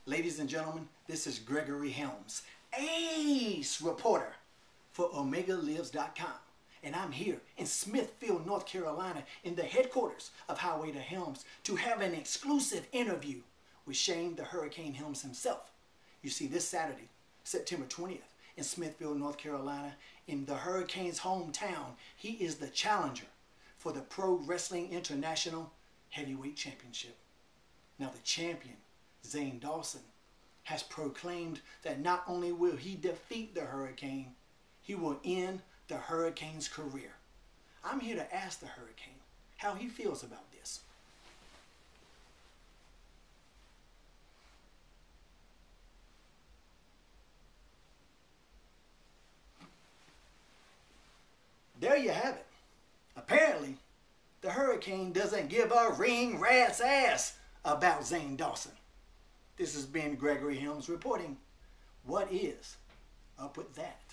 Ladies and gentlemen, this is Gregory Helms, ace reporter for OmegaLives.com. And I'm here in Smithfield, North Carolina, in the headquarters of Highway to Helms to have an exclusive interview with Shane the Hurricane Helms himself. You see, this Saturday, September 20th, in Smithfield, North Carolina, in the Hurricane's hometown, he is the challenger for the Pro Wrestling International Heavyweight Championship. Now the champion, Zane Dawson, has proclaimed that not only will he defeat the Hurricane, he will end the Hurricane's career. I'm here to ask the Hurricane how he feels about this. There you have it. Apparently, the Hurricane doesn't give a ring rat's ass about Zane Dawson. This has been Gregory Helms reporting. What is up with that?